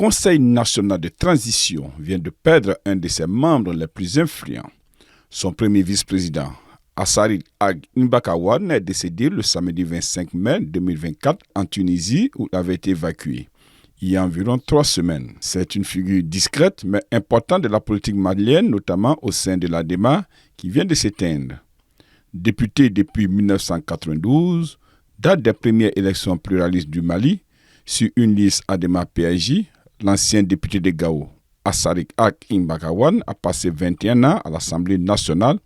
Conseil national de transition vient de perdre un de ses membres les plus influents. Son premier vice-président, Assarid Ag Mbakawan, est décédé le samedi 25 mai 2024 en Tunisie où il avait été évacué il y a environ 3 semaines. C'est une figure discrète mais importante de la politique malienne, notamment au sein de l'ADEMA, qui vient de s'éteindre. Député depuis 1992, date des premières élections pluralistes du Mali, sur une liste ADEMA-PAJ, l'ancien député de Gao, Assarid Ag Mbakawan, a passé 21 ans à l'Assemblée nationale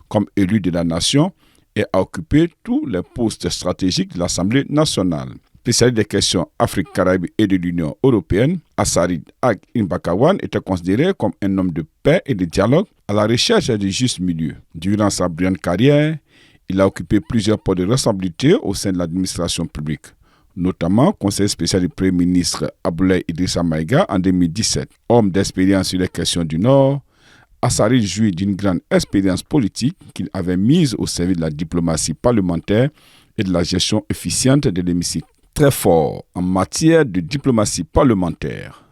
comme élu de la nation et a occupé tous les postes stratégiques de l'Assemblée nationale. Spécialiste des questions Afrique, Caraïbes et de l'Union européenne, Assarid Ag Mbakawan était considéré comme un homme de paix et de dialogue à la recherche du juste milieu. Durant sa brillante carrière, il a occupé plusieurs postes de responsabilité au sein de l'administration publique, notamment conseiller spécial du Premier ministre Aboulaye Idrissa Maïga en 2017. Homme d'expérience sur les questions du Nord, Assarid jouit d'une grande expérience politique qu'il avait mise au service de la diplomatie parlementaire et de la gestion efficiente de l'hémicycle. Très fort en matière de diplomatie parlementaire,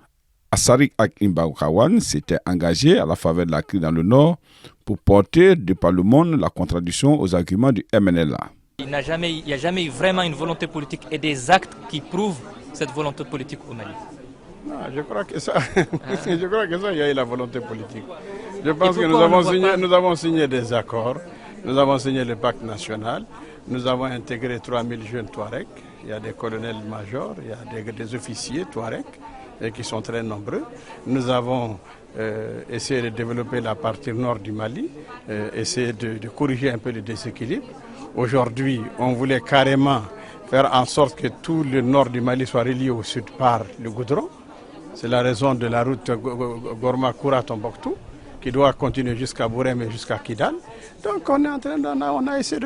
Assarid Ag Mbakawan s'était engagé à la faveur de la crise dans le Nord pour porter de par le monde la contradiction aux arguments du MNLA. Il n'y a jamais eu vraiment une volonté politique et des actes qui prouvent cette volonté politique au Mali. Non, je crois que ça, il y a eu la volonté politique. Je pense que nous avons signé des accords, nous avons signé le pacte national, nous avons intégré 3000 jeunes Touaregs, il y a des colonels-majors, il y a des officiers Touaregs qui sont très nombreux. Nous avons essayé de développer la partie nord du Mali, essayer de corriger un peu le déséquilibre. Aujourd'hui, on voulait carrément faire en sorte que tout le nord du Mali soit relié au sud par le goudron. C'est la raison de la route Gorma-Koura-Tombouctou qui doit continuer jusqu'à Bourem et jusqu'à Kidal. Donc on a essayé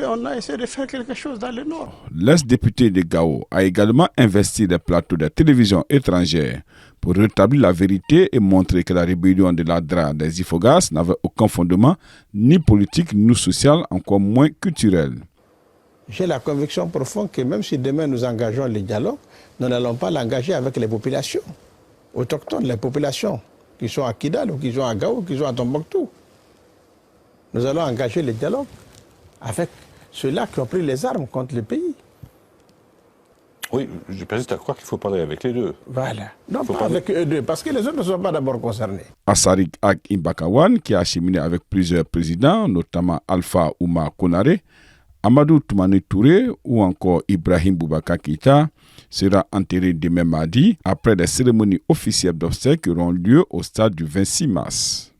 de faire quelque chose dans le nord. L'ex-député de Gao a également investi des plateaux de télévision étrangères pour rétablir la vérité et montrer que la rébellion de l'ADRA des Ifogas n'avait aucun fondement, ni politique, ni social, encore moins culturel. J'ai la conviction profonde que même si demain nous engageons le dialogue, nous n'allons pas l'engager avec les populations autochtones, les populations qui sont à Kidal, ou qui sont à Gao, ou qui sont à Tombouctou. Nous allons engager le dialogue avec ceux-là qui ont pris les armes contre le pays. Oui, je persiste à croire qu'il faut parler avec les deux. Voilà. Non, pas avec eux deux, parce que les autres ne sont pas d'abord concernés. Assarid Ag Mbakawan, qui a cheminé avec plusieurs présidents, notamment Alpha Ouma Konaré, Amadou Toumani Touré ou encore Ibrahim Boubacar Keïta, sera enterré demain mardi après des cérémonies officielles d'obsèques qui auront lieu au stade du 26 mars.